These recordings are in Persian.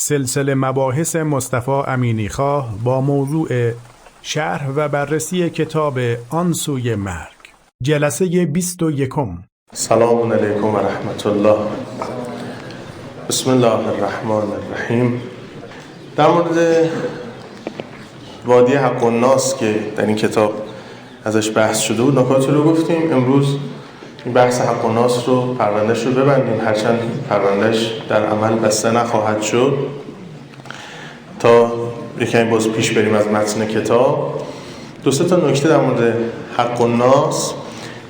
سلسله مباحث مصطفی امینیخواه با موضوع شرح و بررسی کتاب آن سوی مرگ، جلسه 21. سلام علیکم و رحمت الله. بسم الله الرحمن الرحیم. در مورد وادی حق الناس که در این کتاب ازش بحث شده بود نکاتی رو گفتیم. امروز این بحث حق الناس رو پروندهش رو ببندیم، هرچند پروندهش در عمل بسته نخواهد شد تا یکمی باز پیش بریم از متن کتاب. دو سه تا نکته در مورد حق الناس.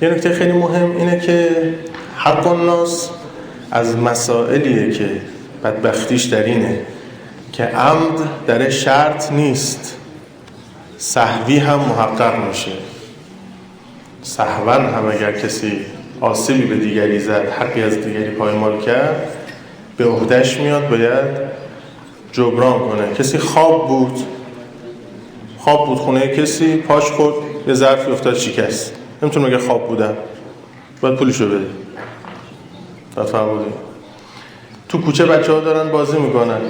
یه نکته خیلی مهم اینه که حق الناس از مسائلیه که بدبختیش در اینه که عمد در شرط نیست، سهوی هم محقق میشه. سهوا هم اگر کسی آسیبی به دیگری زد، حقی از دیگری پایمال کرد، به عهده‌اش میاد باید جبران کنه. کسی خواب بود خونه کسی، پاش خورد به ظرفی افتاد شکست، نمیتونه بگه خواب بودم، باید پولشو بده. فهمیدید؟ تو کوچه بچه‌ها دارن بازی میکنن،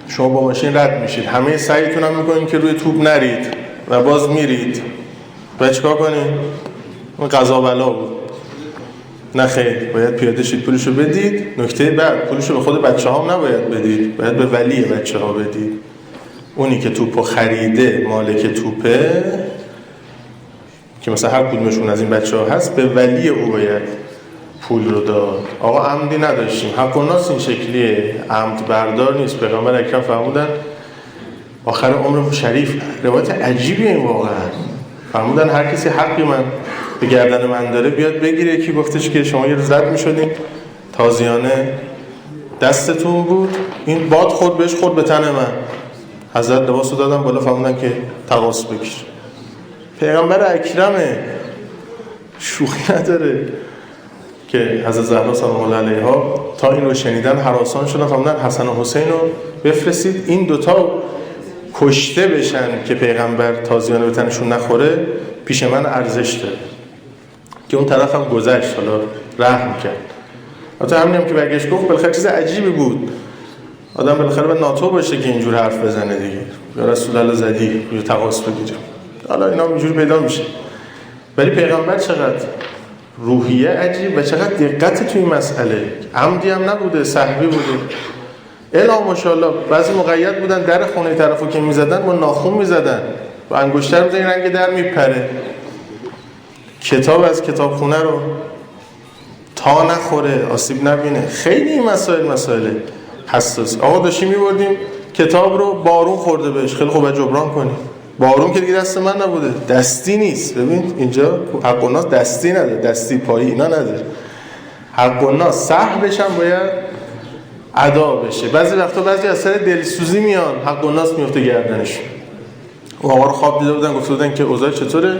شما با ماشین رد میشید، همه سعیتون هم میکنین که روی توپ نرید و باز میرید، باید چیکار کنین؟ اون قضا بلا بود. نه خیر، باید پیاده شید پولشو بدید. نکته بعد، پولشو به خود بچه‌ها هم نباید بدید، باید به ولی بچه‌ها بدید. اونی که توپو خریده، مالک توپه، که مثلا هر کدومشون از این بچه‌ها هست، به ولی او باید پول رو داد. آقا عمدی نداشتیم. حق الناس این شکلیه، عمد بردار نیست. پیغمبر اکرم فرمودن آخر عمر شریف، روایت عجیبیه این واقعا، فرمودن هر کسی حقی من به گردن من داره بیاد بگیره. یکی گفتش که شما یه روز رد می‌شدین، تازیانه دستتون بود، این باد خورد بهش، خورد به تن من، حضرت لباسو دادم بالا، فرمودن که تقاص بگیر. پیغمبر اکرمه، شوخی نداره که حضرت زهرا سلام الله علیها تا این رو شنیدن هراسان شدن، فرمودن حسن و حسین رو بفرستید این دوتا کشته بشن که پیغمبر تازیانه به تنشون نخوره، پیش من ارزش داره. که اون طرف هم گذشت، حالا رحم کرد. حتی همین هم که برگشت گفت بالاخره چیز عجیبی بود، آدم بالاخره به ناتو باشه که اینجور حرف بزنه دیگه، یا رسول الله زدی یا تقاص بگیرم، حالا اینا اینجور پیدا میشه. ولی پیغمبر چقدر روحیه عجیب و چقدر دقت توی این مسئله، عمدی هم نبوده، سهوی بوده. الا ماشاءالله بعضی مقید بودن در خونه طرفو که میزدن با ناخن میزدن، با انگشتر میزدن رنگ در میپره. کتاب از کتابخونه رو تا نخوره، آسیب نبینه. خیلی این مسائل حساسی. آقا داشتیم میبردیم کتاب رو، بارون خورده بهش، خیلی خوبه جبران کنیم. بارون که دیگه دست من نبوده، دستی نیست. ببین اینجا حق الناس دستی نداره، دستی پایی اینا نداره. حق الناس سهمش هم باید ادا بشه. بعضی وقتا بعضی از سر دلسوزی میان، حق الناس میفته گردنشون. اون آقا رو خواب دیده بودن، گفته بودن که اوضاع چطوره؟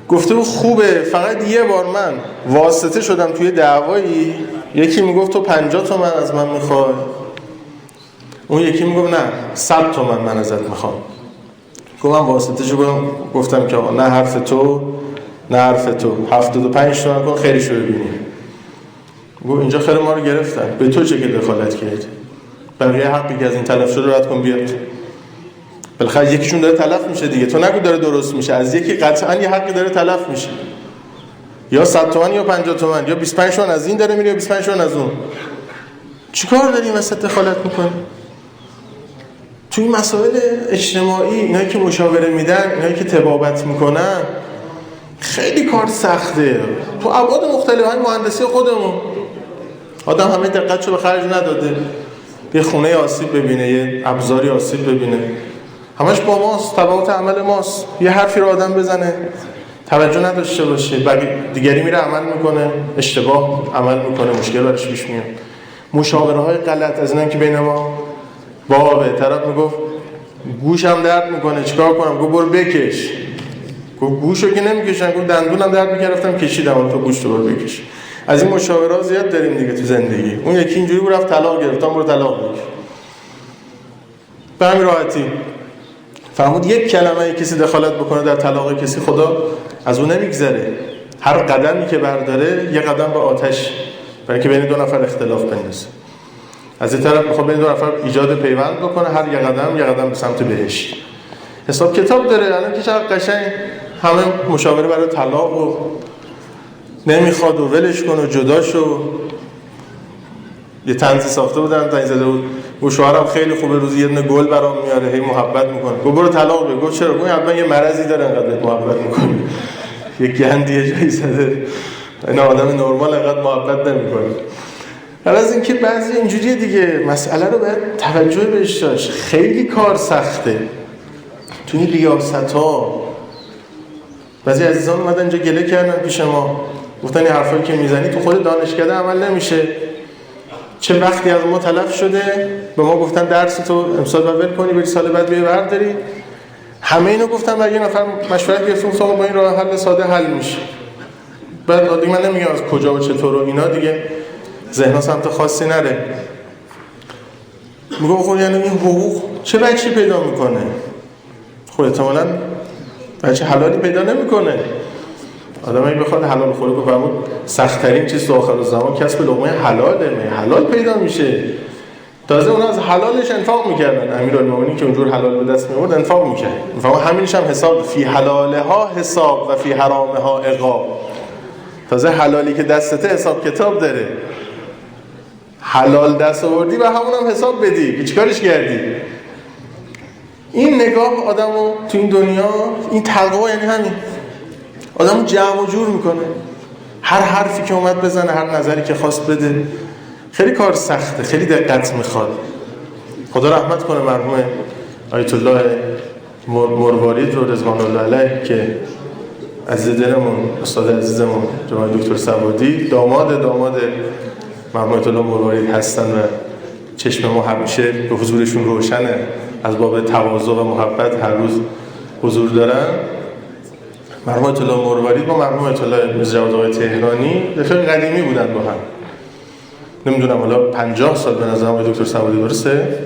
گفته بود خوبه، فقط یه بار من واسطه شدم توی دعوایی، یکی میگفت تو 50 تومن از من میخوای، اون یکی میگفت نه 100 تومن من ازت میخوام. گفتم واسطه شو، گفتم که نه حرف تو 75 تومن کن خیرشو ببینیم. گفت اینجا خیر ما رو گرفتن، به تو چه که دخالت کردی؟ بقیه حقی که از این تلف شده رد کن بیاد. بالاخره یکیشون داره تلف میشه دیگه، تو نگو داره درست میشه، از یکی قطعا یه حقی داره تلف میشه، یا 100 تومن یا 50 تومن یا 25 تومن از این داره میره یا 25 تومن از اون. چیکار داری وسط دخالت میکنی؟ توی مسائل اجتماعی اینایی که مشاوره میدن، اینایی که طبابت میکنن، خیلی کار سخته. تو ابعاد مختلف های مهندسی خودمون آدم همه دقتشو به خرج نداده، یه خونه آسیب ببینه، یه ابزاری آسیب ببینه، همش با ماست، تبعات عمل ماست. یه حرفی رو آدم بزنه توجه نداشته باشه، دیگری میره عمل میکنه، اشتباه عمل میکنه، مشکل براش پیش میاد. مشاوره های غلط از اینن که بین ما بابه، طرف میگفت گوشم درد میکنه چیکار کنم؟ گفت برو بکش. گفت گوشو که نمیکشن، گفت دندونم درد میکردم کشیدم، تو گوش رو برو بکش. از این مشاوره ها زیاد داریم دیگه تو زندگی. اون یکی اینجوری بود رفت طلاق گرفت، برو طلاق بگیر. به همین راحتی فرمود یک کلمه کسی دخالت بکنه در طلاق کسی، خدا از اون نمیگذره. هر قدمی که برداره یه قدم به آتش، برای که بین دو نفر اختلاف بندازه. از این طرف میخواد بین دو نفر ایجاد پیوند بکنه، هر یه قدم به سمت بهشت. حساب کتاب داره. الان که چقدر قشنگ همه مشاوره برای طلاق و نمیخواد و ولش کن و جداشو. یه طنزی ساخته بودن، طنز زده بود و شوهرم خیلی خوبه، روزی یه دونه گل برام میاره، هی محبت میکنه. گفت برو طلاق بگو. گفت چرا؟ گفت حتما یه مرضی داره انقدر محبت میکنه. یه گندی جایی زده. این آدم نرمال انقدر محبت نمیکنه. حالا از اینکه بعضی اینجوریه دیگه، مسئله رو باید توجه بهش داشت. خیلی کار سخته. تو این ریاست‌ها بعضی عزیزان اومدن اینجا گله کردن پیش ما، گفتن این حرفایی که میزنی تو خود دانشکده عمل نمیشه. چه وقتی از ما تلف شده، به ما گفتن درس تو امسال باید ول کنی بری سال بعد بیای برداری. همه اینو گفتن و یه نفر مشورت گرفتم گفتم با این راه حل ساده حل میشه. بعد دیگه من نمیگم از کجا و چطور و اینا، دیگه ذهن سمت خاصی نره. میگم خب یعنی این حقوق چه بچی پیدا میکنه؟ خب احتمالاً بچه حلالی پیدا نمیکنه. آدم اگه بخواد حلال خوری کنه، فرمود سخت‌ترین چیز تو آخر الزمان کسب لقمه حلاله. حلال پیدا میشه. تازه اونا از حلالش انفاق میکردن. امیرالمومنین که اونجور حلال به دست میورد انفاق میکرد. میفهمم همینش هم حساب، فی حلالها حساب و فی حرامها عقاب. تازه حلالی که دستته حساب کتاب داره. حلال دست آوردی و همونم حساب بدی که چیکارش کردی. این نگاه آدمو تو این دنیا، این تقوا یعنی همین، آدمو جمع و جور میکنه. هر حرفی که اومد بزنه، هر نظری که خواست بده. خیلی کار سخته، خیلی دقت میخواد. خدا رحمت کنه مرحوم آیت الله مروارید رو رضوان الله علیه که عزیز دلمون، استاد عزیزمون جناب دکتر سوادی داماد مرحوم آیت الله مروارید هستن و چشم ما همیشه به حضورشون روشنه. از باب تواضع و محبت هر روز حضور دارن. مرحوم آیت الله مروارید با مرحوم آیت الله میرزا جواد آقای تهرانی رفیق قدیمی بودن با هم. نمیدونم حالا 50 سال به نظرم آقای دکتر سوادی درسته؟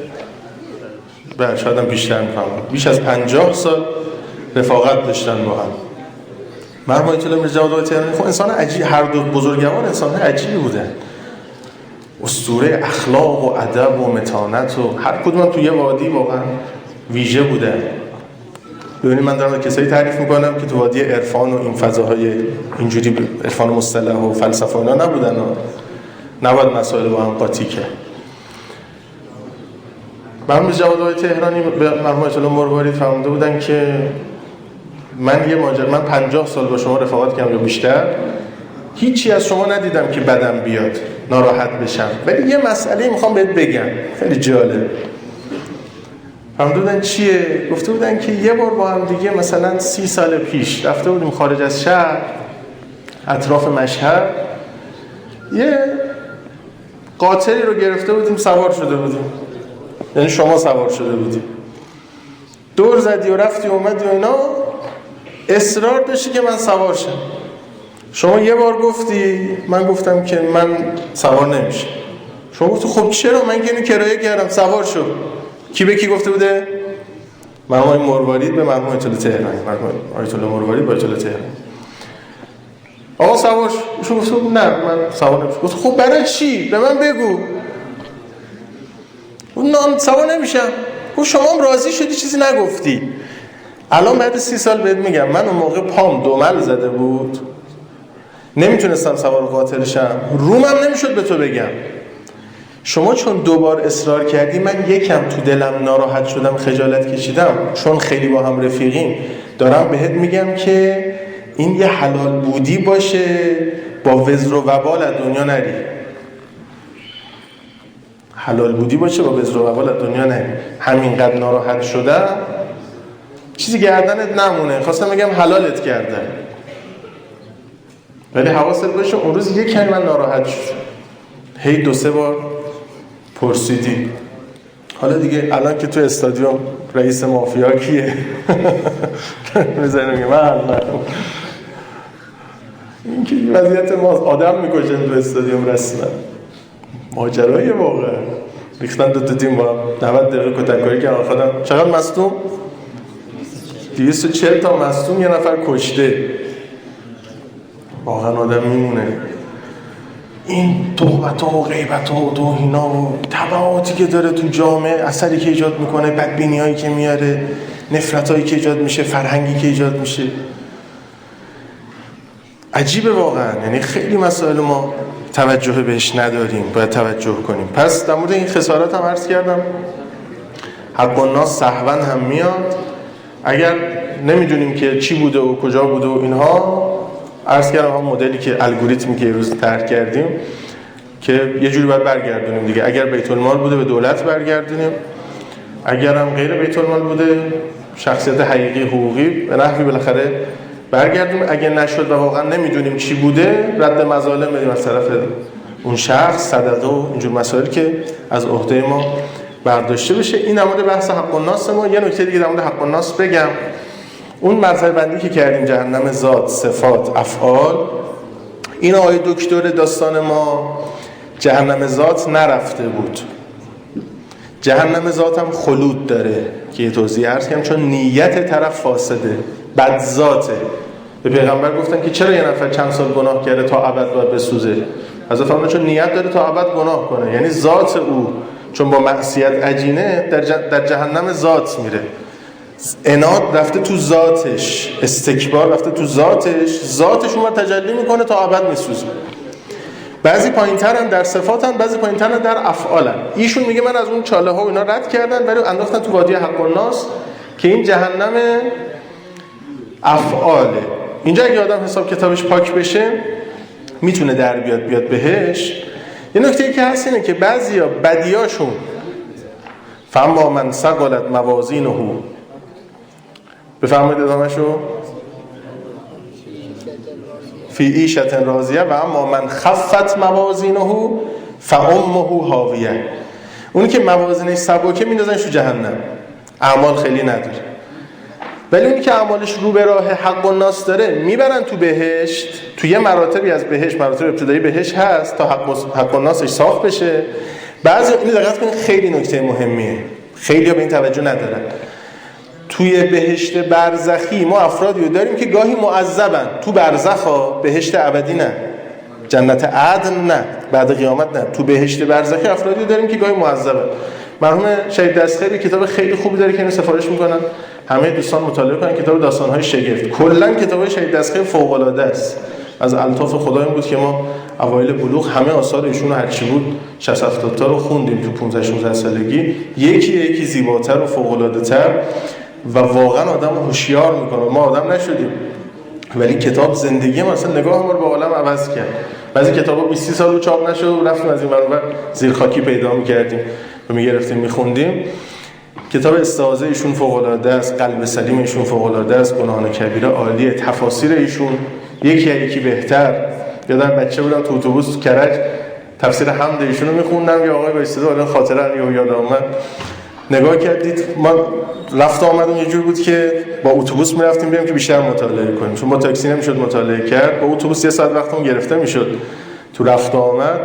بله شاید هم بیشتر میفهمم. بیش از 50 سال رفاقت داشتن با هم. مرحوم آیت الله میرزا جواد آقای تهرانی خب انسان عجیب، هر دو بزرگوار انسان عجیبی بودن. اسطوره اخلاق و ادب و متانت و هر کدوم تو یه وادی واقعا ویژه بودن. ببینید من دارم کسایی تعریف میکنم که تو وادی عرفان و این فضاهای اینجوری عرفان مصطلح و فلسفه اینا نبودن و نباید مسائل با هم قاطی کرد. مرحوم جواد آقای تهرانی به مرحوم آیت الله مروارید فرموده بودن که من 50 سال با شما رفاقت کردم یا بیشتر، هیچی از شما ندیدم که بدم بیاد، ناراحت بشم، ولی یه مسئله میخوام بهت بگم خیلی جالب. فرموده بودن چیه؟ گفته بودن که یه بار با هم دیگه مثلا 30 سال پیش رفته بودیم خارج از شهر، اطراف مشهد، یه قاطری رو گرفته بودیم، سوار شده بودیم، یعنی شما سوار شده بودیم، دور زدی و رفتی و اومدی و اینا، اصرار داشتی که من سوار شم. شما یه بار گفتی، من گفتم که من سوار نمیشه. شما گفتی خب چرا؟ من که اینو کرایه کردم، سوار شو. کی به کی گفته بوده؟ مرحوم مروارید به مرحوم آیت الله تهرانی. مرحوم آیت الله مروارید به آیت الله تهرانی. آقا سوار شو. گفت نه من سوار نمیشم. گفت خب برای چی؟ به من بگو. نه سوار نمیشم. گفت شما هم راضی شدی چیزی نگفتی. الان بعد 30 سال بهت میگم من اون موقع پام دومل زده بود، نمیتونستم سوار قاطر شم، رومم نمیشد به تو بگم. شما چون دوبار اصرار کردی، من یکم تو دلم ناراحت شدم، خجالت کشیدم، چون خیلی با هم رفیقیم، دارم بهت میگم که این یه حلال بودی باشه، با وزر و وبال از دنیا نری. حلال بودی باشه، با وزر و وبال از دنیا نری. همینقدر ناراحت شدم، چیزی گردنت نمونه، خواستم بگم حلالت کردن، ولی حواست باشه اون روز یک کمی من ناراحت شد. هی 2-3 بار پرسیدی. حالا دیگه الان که تو استادیوم رئیس مافیا کیه؟ میذاریم میگه من این که وضعیت ما آدم میکشن تو استادیوم رسما. ماجرای واقعا ریختن 2 تیم با هم 90 دقیقه کتککاری کردن. خودم چقدر مصدوم؟ 240 تا مصدوم، یه نفر کشته. واقعا آدم میمونه. این تهمت ها و غیبت ها و توهینا و تبعاتی که داره تو جامعه، اثری که ایجاد میکنه، بدبینی هایی که میاره، نفرت هایی که ایجاد میشه، فرهنگی که ایجاد میشه، عجیبه واقعا. یعنی خیلی مسائل ما توجه بهش نداریم، باید توجه کنیم. پس در مورد این خسارات هم عرض کردم، حق الناس سهوا هم میاد. اگر نمیدونیم که چی بوده و کجا بوده و اینها، عرض کردم هم مدلی که الگوریتمی که روز طرح کردیم که یه جوری باید برگردونیم دیگه. اگر بیت المال بوده به دولت برگردونیم، اگر هم غیر بیت المال بوده شخصیت حقیقی حقوقی به نحوی بالاخره برگردونیم. اگه نشد و واقعا نمیدونیم چی بوده، رد مظالم بدیم از طرف اون شخص، صدقه و اینجور مسائل که از عهده ما برداشته بشه. این در مورد بحث حق الناس ما. یه نکته دیگه در مورد حق الناس بگم. اون مرتبه بندی که کردیم جهنم ذات، صفات، افعال، این آقای دکتر داستان ما جهنم ذات نرفته بود. جهنم ذات هم خلود داره که یه توضیح عرض کنم، چون نیت طرف فاسده، بد ذاته. به پیغمبر گفتن که چرا یه نفر چند سال گناه کرده تا ابد باید بسوزه؟ حضرت فرمودن چون نیت داره تا ابد گناه کنه، یعنی ذات او چون با معصیت عجینه در جهنم ذات میره. عناد رفته تو ذاتش، استکبار رفته تو ذاتش اون تجلی میکنه تا ابد میسوزه. بعضی پایین‌ترن در صفاتن، بعضی پایین‌ترن در افعالن. ایشون میگه من از اون چاله ها و اینا رد کردن ولی انداختن تو وادی حق الناس که این جهنم افعاله. اینجا اگه آدم حساب کتابش پاک بشه میتونه در بیاد بهش. یه نکته که هست اینه که بعضیا بدیاشون فاما من ثقلت موازینه، بفرمایید ادامه‌شو، فی عیشة راضیه و اما من خفت موازینه فامه هاویه. اونی که موازینش سبکه میندازنش تو جهنم، اعمال خیلی نداره. ولی اونی که اعمالش رو به راه حق الناس داره میبرن تو بهشت. تو یه مراتبی از بهشت، مراتب ابتدایی بهشت هست تا حق الناسش صاف بشه. بعضی اینو دقت کنید، خیلی نکته مهمیه، خیلی‌ها به این توجه ندارن. توی بهشت برزخی ما افرادی رو داریم که گاهی معذبن تو برزخ، بهشت ابدی نه، جنت عدن نه، بعد قیامت نه. تو بهشت برزخی افرادی رو داریم که گاهی معذبن. مرحوم شهید دستخیلی کتاب خیلی خوبی داره که اینو سفارش میکنن همه دوستان مطالعه کنن، کتاب داستان‌های شگفت. کلا کتاب شهید دستخیل فوق‌العاده است. از الطاف خدا این بود که ما اوایل بلوغ همه آثار ایشون هر چی بود 60 70 تا رو خوندیم تو 15 16 سالگی، یکی زیباتر و فوق‌العاده‌تر و واقعا آدم رو هوشیار میکنه. ما آدم نشدیم ولی کتاب زندگی ما اصلا نگاه ما رو به عالم عوض کرد. بعضی کتابا 20 سال رو چاپ نشد و رفتیم از این ور زیر خاکی پیدا میکردیم و میگرفتیم میخوندیم. کتاب استعاذه ایشون فوق العاده است، قلب سلیم ایشون فوق العاده است، گناهان کبیره عالیه، تفاسیر ایشون یکی بهتر. یادم بچه بودم تو اتوبوس کرج تفسیر حمد ایشونو میخوندم، یه آقای وایساده الان خاطره یاد اومد، نگاه کردید ما رفت آمدون یه جور بود که با اتوبوس میرفتیم بریم که بیشتر مطالعه کنیم، چون با تاکسی نمیشد مطالعه کرد. با اتوبوس یه ساعت وقتمون گرفته میشد تو رفت آمد،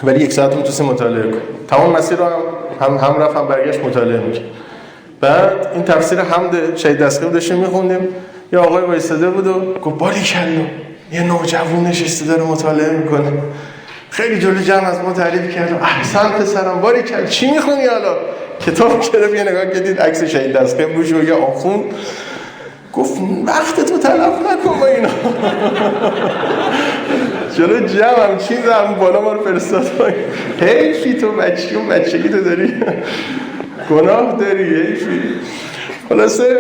ولی یک ساعت میتونستیم مطالعه کنیم. تمام مسیر رو هم رفت هم برگشت مطالعه میکرد. بعد این تفسیر حمد شهید دستخیل داشتیم میخوندیم، یه آقای وایساده بود و گفت باریکلا یه نوجوان نشسته داره مطالعه میکنه. خیلی جلوی جمع از ما تعریف کرد، احسن پسرم باریکلا، چی میخونی حالا؟ کتاب گرفت، یه نگاه کردید عکس شهید دستخیل روش و یه آخوند، گفت وقت تو تلف نکن با اینا. جلو جمع هم چیز هم بالا ما رو فرستاد، حیفی تو بچگی تو داری گناه داری، حیفی. خلاصه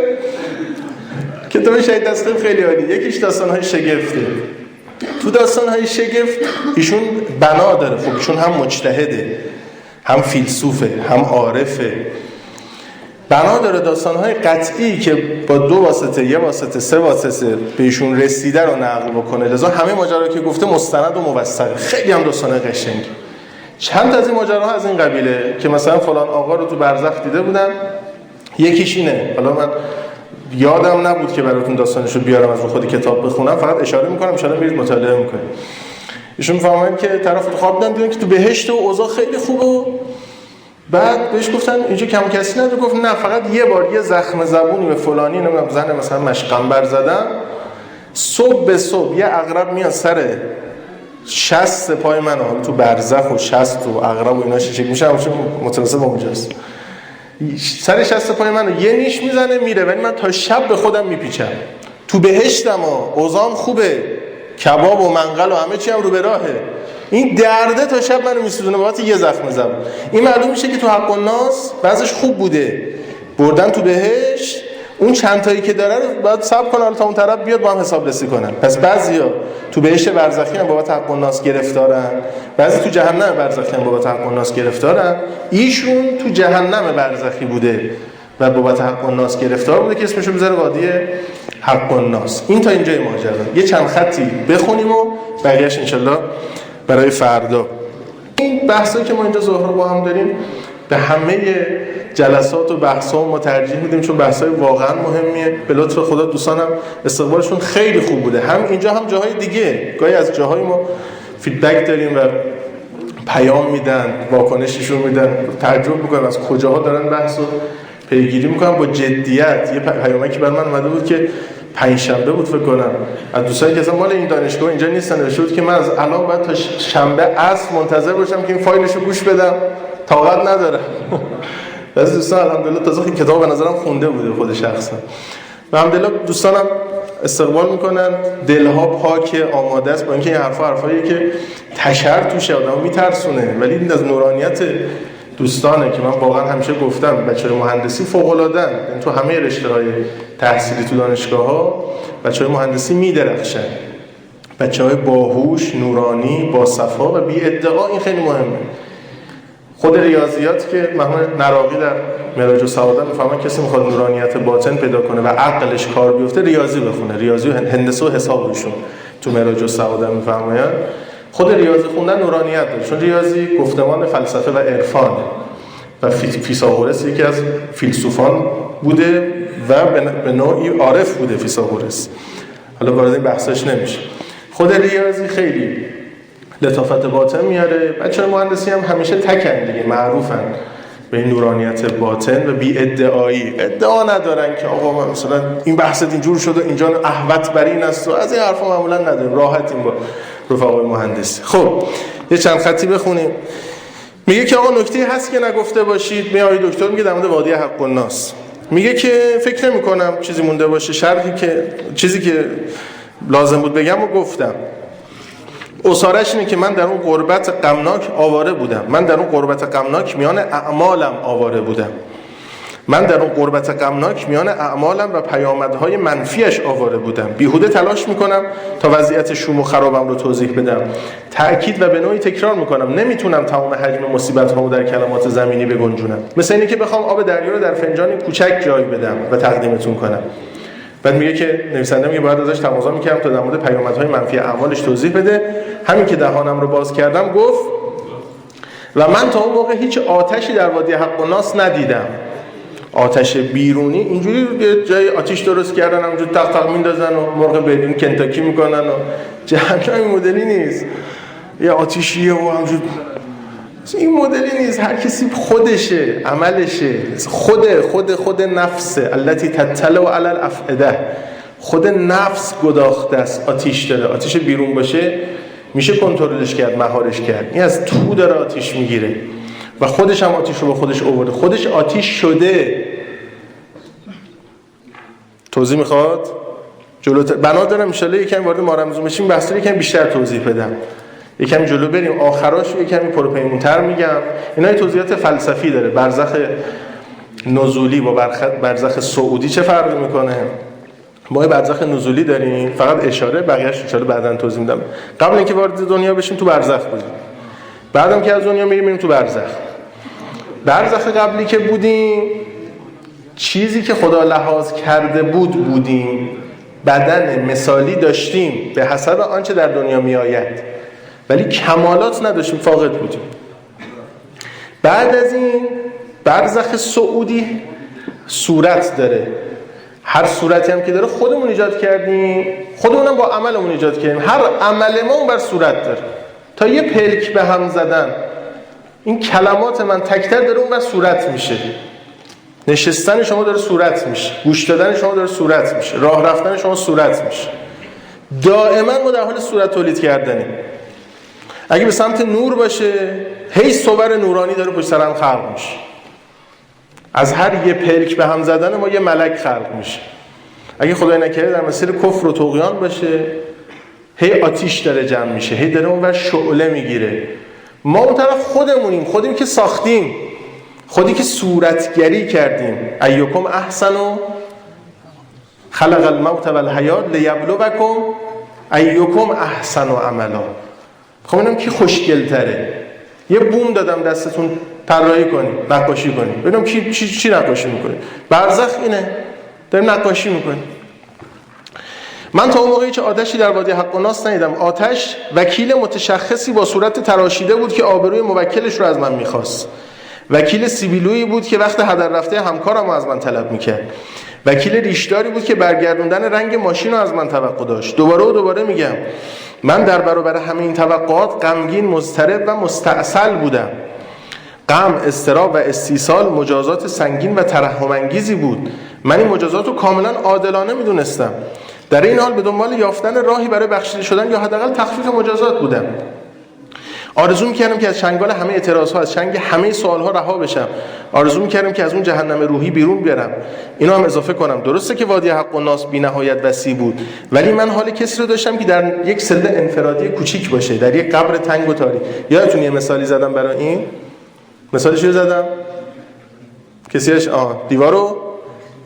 کتاب شهید دستخیل خیلی عالی. یکیش داستان‌های شگفته. تو داستان‌های شگفت ایشون بنا داره، خب ایشون هم مجتهده، هم فیلسوفه، هم عارفه، بنا داره داستان‌های قطعی که با 2 واسطه، 1 واسطه، 3 واسطه به ایشون رسیده رو نقل بکنه. لذا همه ماجرا که گفته مستند و موثقه. خیلی هم داستان قشنگی. چند تا از این ماجراها از این قبیله که مثلا فلان آقا رو تو برزخ دیده بودن. یکیش اینه، حالا من یادم نبود که براتون داستانشو بیارم از خود کتاب بخونم، فقط اشاره میکنم، ان شاءالله میرید مطالعه میکنید. ایشون فهمیدن که طرف خواب دیدن که تو بهشت و اوضاع خیلی خوبه. بعد بهش گفتن اینجا کم کسی نداره. گفت نه، فقط یه بار یه زخم زبونی به فلانی نمیدونم زن مثلا مشقنبر زدن، صبح به صبح یه عقرب میاد سر 60 پای من تو برزخ و 60 و عقرب و اینا شکل میشه، همون متناسب با اونجاست. سر 60 پای منو یه نیش میزنه میره، ولی من تا شب به خودم میپیچم. تو بهشتم و اوضاعم خوبه، کباب و منقل و همه چی هم رو به راهه. این درده تا شب منو میسوزونه بابت یه زخم زبون. این معلوم میشه که تو حق الناس بعضش خوب بوده، بردن تو بهشت، اون چند تایی که داره رو باید صبر کنن تا اون طرف بیاد با هم حساب رسی کنن. پس بعضیا تو بهشت برزخی هم بابت حق الناس گرفتارن، بعضی تو جهنم برزخی هم بابت حق الناس گرفتارن. ایشون تو جهنم برزخی بوده و بابت حق الناس گرفتار بوده که اسمشو بذاره قاضی حق الناس. این تا اینجای ماجرا. یه چند خطی بخونیم و بقیه‌اش انشالله برای فردا. این بحثایی که ما اینجا ظهر با هم داریم به همه جلسات و بحث‌ها ما ترجیح میدیم، چون بحث‌های واقعا مهمیه. به لطف خدا دوستانم استقبالشون خیلی خوب بوده، هم اینجا هم جاهای دیگه. گاهی از جاهای ما فیدبک داریم و پیام میدن، واکنششون میدن، تعجب میکنم از کجاها دارن بحثو پیگیری میکنم با جدیت. یه پیامکی بر من اومده بود که پنجشنبه بود فکر کنم، از دوستانی که اصلا مال این دانشگاه اینجا نیستن، نوشته بود که من از الان باید تا شنبه عصر منتظر باشم که این فایلشو گوش بدم، طاقت ندارم. بعضی دوستان الحمدلله تازه این کتاب به نظرم خونده بوده خود شخصا. و الحمدلله دوستانم استقبال میکنن، دلها پاک، آماده است. با اینکه این حرفاییه که تشر توشه، آدمو میترسونه، ولی این از نورانیت دوستانه که من واقعا همیشه گفتم بچه‌های مهندسی فوق‌العاده‌ان. یعنی تو همه رشته‌های تحصیلی تو دانشگاه‌ها بچه‌های مهندسی میدرخشن. بچه‌های باهوش، نورانی، با صفا و بی ادعا. این خیلی مهمه. خود ریاضیات که محمد نراقی در معراج السعاده میفهمن کسی میخواد نورانیت باطن پیدا کنه و عقلش کار بیفته ریاضی بخونه. ریاضی و هندسه و حسابشون تو معراج السعاده میفهمن. خود ریاضی خوندن نورانیت داره، چون ریاضی گفتمان فلسفه و عرفانه و فیثاغورس یکی از فیلسوفان بوده و به نوعی عارف بوده فیثاغورس. حالا وارد این بحثش نمیشه. خود ریاضی خیلی لطافت باطن میاره. بچه‌های مهندسی هم همیشه تکن دیگه، معروفن به این نورانیت باطن و بی ادعایی. ادعا ندارن که آقا من مثلا این بحثت اینجور شده اینجا احوط بر این است و از این حرفا معمولا نداریم، راحتیم با رفقای مهندسی. خب یه چند خطی بخونیم. میگه که آقا نکته هست که نگفته باشید. میای دکتر میگه در مورد وادی حق الناس، میگه که فکر نمی‌کنم چیزی مونده باشه، شرحی که چیزی که لازم بود بگم و گفتم. اصارش اینه که من در اون غربت غمناک آواره بودم. من در اون غربت غمناک میان اعمالم آواره بودم. من در اون غربت غمناک میان اعمالم و پیامدهای منفیش آواره بودم. بیهوده تلاش میکنم تا وضعیت شوم و خرابم رو توضیح بدم. تأکید و به نوعی تکرار میکنم نمیتونم تمام حجم مصیبت‌هامو در کلمات زمینی بگنجونم. مثل اینه که بخوام آب دریا رو در فنجانی کوچک جای بدم و تقدیمتون کنم. بعد میگه که نویسنده میگه باید ازش تقاضا میکردم تا در مورد پیامدهای منفی اعمالش توضیح بده. همین که دهانم رو باز کردم گفت و من تا اون موقع هیچ آتشی در وادی حق الناس ندیدم. آتش بیرونی اینجوری یه جای آتش درست کردن همونجور تق تق میندازن و مرغ برلین کنتاکی میکنن و جهنم این مدلی نیست. یه آتشیه و همونجور این مدلی نیست. هر کسی خودشه، عملشه، خود نفسه التي تطلع علی الافئده. خود نفس گداخته است، آتش داره. آتش بیرون باشه میشه کنترلش کرد، مهارش کرد. این از تو داره آتش میگیره و خودش هم آتش رو با خودش آورده، خودش آتش شده. توضیح میخواد؟ جلوتر بنا دارم ان شاء الله یکم وارد ماه رمضان بشیم بحثا یکم بیشتر توضیح بدم. یکم جلو بریم آخراش یکم پروپیمونتر میگم. اینا توضیحات فلسفی داره. برزخ نزولی با برزخ صعودی چه فرقی میکنه؟ ما برزخ نزولی داریم، فقط اشاره، بقیه‌اش ان شاء الله بعداً توضیح میدم. قبل اینکه وارد دنیا بشیم تو برزخ بودیم. بعدم که از دنیا میریم تو برزخ. برزخ قبلی که بودیم چیزی که خدا لحاظ کرده بودیم. بدن مثالی داشتیم به حسب آنچه در دنیا میآید، ولی کمالات نداشتیم، فاقد بودیم. بعد از این برزخ صعودی صورت داره. هر صورتی هم که داره خودمون ایجاد کردیم، خودمونم با عملمون ایجاد کردیم. هر عمل ما اون بر صورت داره. تا یه پلک به هم زدن این کلمات من تکتر داره اون بر صورت میشه. نشستن شما داره صورت میشه، گوش دادن شما داره صورت میشه، راه رفتن شما صورت میشه. دائما ما در حال صورت تولید کردنیم. اگه به سمت نور باشه هی صور نورانی داره پشت سر هم خلق میشه. از هر یه پلک به هم زدن ما یه ملک خلق میشه. اگه خدای نکرده در مسیر کفر و طغیان باشه هی آتیش داره جمع میشه، هی داره اونور شعله میگیره. ما اون طرف خودیم که ساختیم، خودی که صورتگری کردیم. ایکم احسن خلق الموت والحیات لیبلوکم ایکم احسن عملا. خب اینم کی خوشگل تره؟ یه بوم دادم دستتون طراحی کنیم، نقاشی کنیم، ببینم چی نقاشی میکنه. برزخ اینه، داریم نقاشی میکنیم. من تا اون موقعی که آتشی در وادی حق و ناس ندیدم. آتش وکیل متشخصی با صورت تراشیده بود که آبروی موکلش رو از من میخواست. وکیل سیبیلویی بود که وقت هدر رفته همکارم رو از من طلب میکرد. وکیل ریشداری بود که برگردوندن رنگ ماشین رو از من توقع داشت. دوباره میگم من در برابر همه این توقعات غمگین، مضطرب و مستعسل بودم. غم، اضطراب و استیصال مجازات سنگین و ترحم انگیزی بود. من این مجازات رو کاملا عادلانه میدونستم. در این حال به دنبال یافتن راهی برای بخشیده شدن یا حداقل تخفیف مجازات بودم. آرزو می‌کردم که از چنگال همه اعتراض‌ها، از چنگ همه سوال‌ها رها بشم. آرزو می‌کردم که از اون جهنم روحی بیرون بیارم. اینو هم اضافه کنم، درسته که وادی حق و ناس بی‌نهایت وسیع بود، ولی من حال کسی رو داشتم که در یک سله انفرادی کوچیک باشه، در یک قبر تنگ و تاریک. یادتون یه مثالی زدم برای این؟ مثالش رو زدم؟ کسیش دیوارو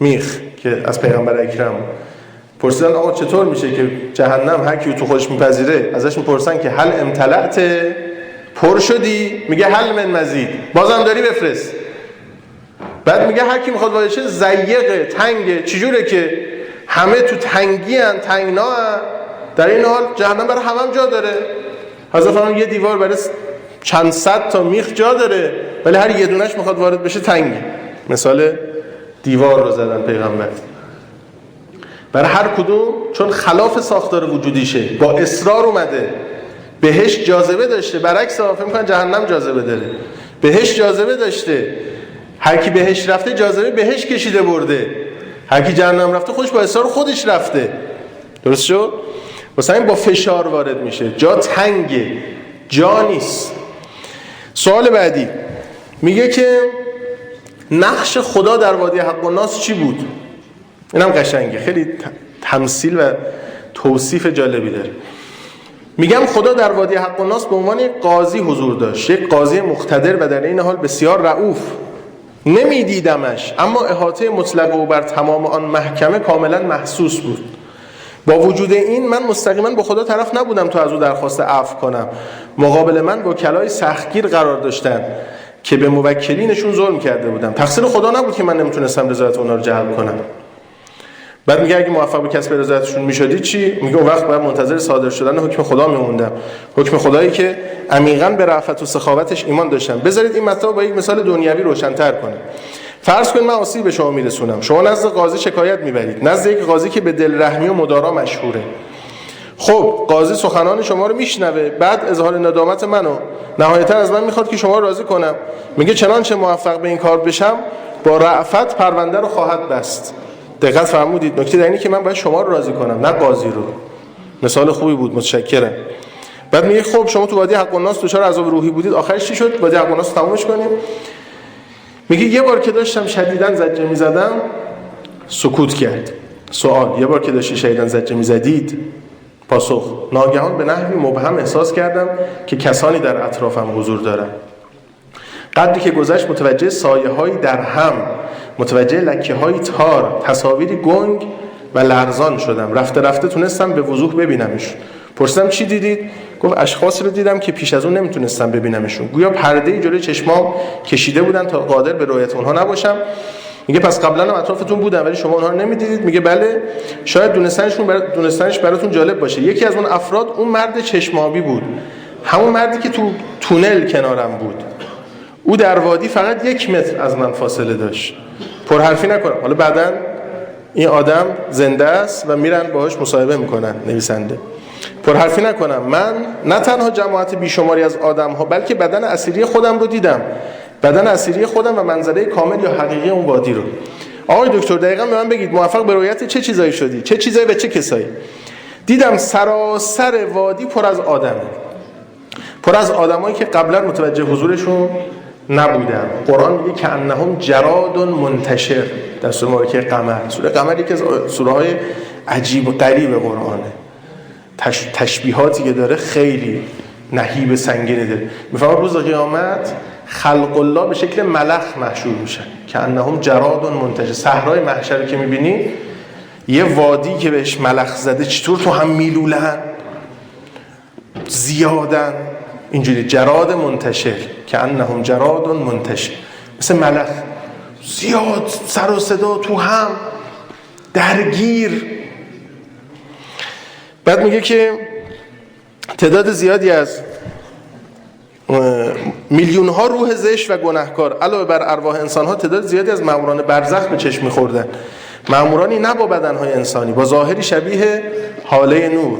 میخ که از پیغمبر اکرم پرسیدن آقا چطور میشه که جهنم هر کی تو خودش میپذیره ازش میپرسن که هل امتلأت، پر شدی؟ میگه هل من مزید، بازم داری بفرست. بعد میگه هر کی میخواد وارد شه ضیقه، تنگه. چجوره که همه تو تنگی ان، تنگنا ان، در این حال جهنم برای هم جا داره. حضرت فرمودن یه دیوار برای چند صد تا میخ جا داره، ولی هر یه دونش میخواد وارد بشه تنگه. مثال دیوار رو زدن پیغمبر. برای هر کدوم چون خلاف ساختار وجودیشه، با اصرار اومده. بهشت جاذبه داشته، برعکس فکر می‌کنن جهنم جاذبه داره. بهشت جاذبه داشته، هر کی بهشت رفته جاذبه بهشت کشیده برده. هر کی جهنم رفته خودش با اصرار خودش رفته. درست شد؟ واسه این با فشار وارد میشه، جا تنگه، جا نیست. سوال بعدی میگه که نقش خدا در وادی حق و ناس چی بود؟ اینم قشنگه، خیلی تمثیل و توصیف جالبی داره. میگم خدا در وادی حق و ناس به عنوان یک قاضی حضور داشت، یک قاضی مقتدر و در این حال بسیار رؤوف. نمیدیدمش، اما احاطه مطلق او بر تمام آن محکمه کاملا محسوس بود. با وجود این من مستقیما با خدا طرف نبودم تا از او درخواست عفو کنم. مقابل من وکلای سختگیر قرار داشتن که به موکلینشون ظلم کرده بودم. تقصیر خدا نبود که من نمیتونستم رضایت اونها رو جلب کنم. بعد میگه اگه موفق به کسب رضایتشون میشدی چی؟ میگه اون وقت باید منتظر صادر شدن حکم خدا میموندم. حکم خدایی که عمیقاً به رأفت و سخاوتش ایمان داشتم. بذارید این مطلب با یک مثال دنیوی روشن‌تر کنم. فرض کن من آسیب به شما میرسونم. شما نزد قاضی شکایت میبرید. نزد یک قاضی که به دلرحمی و مدارا مشهوره. خب قاضی سخنان شما رو میشنوه، بعد اظهار ندامت منو نهایتاً از من میخواد که شما رو راضی کنم. میگه چنانچه موفق به این کار بشم با رأفت پرونده رو خواهد بست. دقت فرمودید؟ نکته در اینه که من باید شما رو راضی کنم نه قاضی رو. مثال خوبی بود، متشکرم. بعد میگه خب شما تو وادی حق و ناس دچار عذاب روحی بودید، آخرش چی شد؟ وادی حق و ناس تمومش کنیم. میگه یه بار که داشتم شدیداً زجه میزدم سکوت کرد. سوال: یه بار که داشتی شدیداً زجه میزدید؟ پاسخ: ناگهان به نحوی مبهم احساس کردم که کسانی در اطرافم حضور دارن. قدری که گذشت متوجه سایه‌هایی در هم، متوجه لکه‌های تار، تصاویری گنگ و لرزان شدم. رفته رفته تونستم به وضوح ببینمش. پرسیدم چی دیدید؟ گفت اشخاصی رو دیدم که پیش از اون نمیتونستم ببینمشون. گویا پرده‌ای جلوی چشمام کشیده بودن تا قادر به رؤیت اونها نباشم. میگه پس قبلا هم اطرافتون بودن ولی شما اونها رو نمیدیدید؟ میگه بله. شاید دونستنش براتون جالب باشه. یکی از اون افراد اون مرد چشمابی بود، همون مردی که تو تونل کنارم بود. او در وادی فقط 1 متر از من فاصله داشت. پرحرفی نکنم، حالا بعداً این آدم زنده است و میرن باهاش مصاحبه میکنن نویسنده. پرحرفی نکنم، من نه تنها جماعت بیشماری از آدم‌ها بلکه بدن اسیری خودم رو دیدم. بدن اسیری خودم و منظره کامل یا حقیقی اون وادی رو. آقای دکتر دقیقاً به من بگید موفق به رؤیت چه چیزایی شدی؟ چه چیزایی و چه کسایی؟ دیدم سراسر وادی پر از آدمه. پر از آدمایی که قبلا متوجه حضورشون نبودن. قرآن میگه که انهم جراد منتشر در سوره مبارکه قمر. سوره قمر یکی از سوره های عجیب و غریب قرآنه. تشبیهاتی که داره خیلی نهیب سنگینی داره. میفهمم روز قیامت خلق الله به شکل ملخ محشور میشن که انهم جراد منتشر. صحرای محشر که میبینی یه وادی که بهش ملخ زده چطور تو هم میلولن زیادن، اینجوری جراد منتشر که انهم جراد منتشر، مثل ملخ زیاد سر و صدا تو هم درگیر. بعد میگه که تعداد زیادی از میلیون ها روح زشت و گناهکار علاوه بر ارواح انسان ها تعداد زیادی از ماموران برزخ به چشم می‌خوردن. مامورانی نه با بدنهای انسانی، با ظاهری شبیه حاله نور.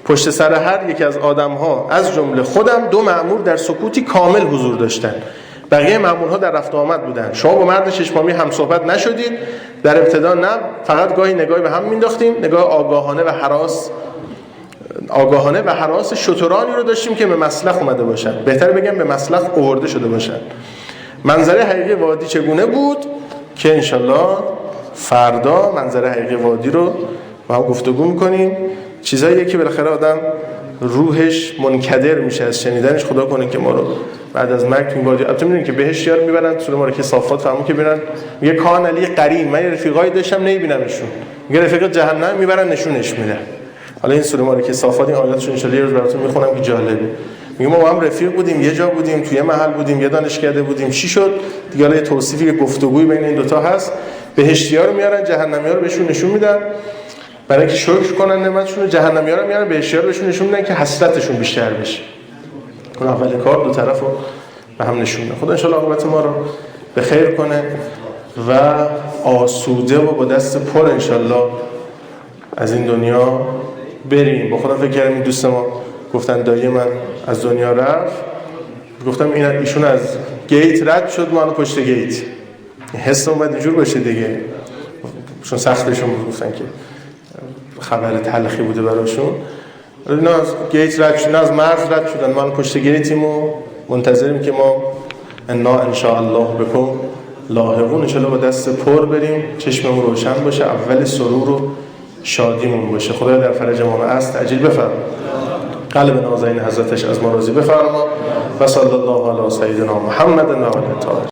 پشت سر هر یک از آدم‌ها از جمله خودم 2 مأمور در سکوتی کامل حضور داشتن. بقیه مأمورها در رفت و آمد بودن. شما با مرد چشمامی هم صحبت نشدید. در ابتدا نه، فقط گاهی نگاهی به هم مینداختیم، نگاه آگاهانه و هراس شترانی رو داشتیم که به مسلخ اومده باشن. بهتر بگم به مسلخ آورده شده باشن. منظره حقیقی وادی چگونه بود که انشالله فردا منظره حقیقی وادی رو با هم گفتگو میکنیم. چیزاییه که بالاخره آدم روحش منکدر میشه از شنیدنش. خدا کنه که ما رو بعد از مرگ تو این وادی، البته میدونید که بهشتیار میبرن سوره مبارکه صافات فهمون که برن میگه کان علی قرین، من رفیقایی داشتم نمیبینمشون، میگه رفیق جهنم میبرن نشونش میدن. حالا این سوره مبارکه صافات این آیاتشو ان شاء الله یه روز براتون میخونم که جالبه. میگه ما با هم رفیق بودیم، یه جا بودیم، توی محل بودیم، یه دانشکده بودیم، چی شد دیگه؟ حالا توصیفی که گفتگویی بین این دوتا هست. بهشتی‌ها رو میارن، جهنمی‌ها رو بهشون نشون میدن برای اینکه شکر کنن نعمتشون. جهنمی‌ها رو میارن، بهشتی‌ها رو بهشون نشون میدن که حسرتشون بیشتر بشه. اون اول کار دو طرفو به هم نشون میده. خدا ان شاء الله عاقبت ما رو به خیر کنه و آسوده و با دست پر ان شاء الله از این دنیا بریم. با خودم فکر کردم این دوست ما گفتن دایی من از دنیا رفت، گفتم ایشون از گیت رد شد، ما پشت گیت. حس اومد اینجور باشه دیگه، چون سختشون بود، گفتن که خبر تلخی بوده براشون. نه از گیت رد شدن، از مرز رد شدن، ما پشت گیتیم و منتظریم که ما انا ان شاء الله بكم لاحقون. ان شاء الله با دست پر بریم، چشممون روشن باشه، اول سرور و شادیمون باشه. خدا در فرج ما است عجیل بفرما، قلب نازنین حضرتش از ما راضی بفرما. و صلی الله علی سیدنا محمد و علی آله.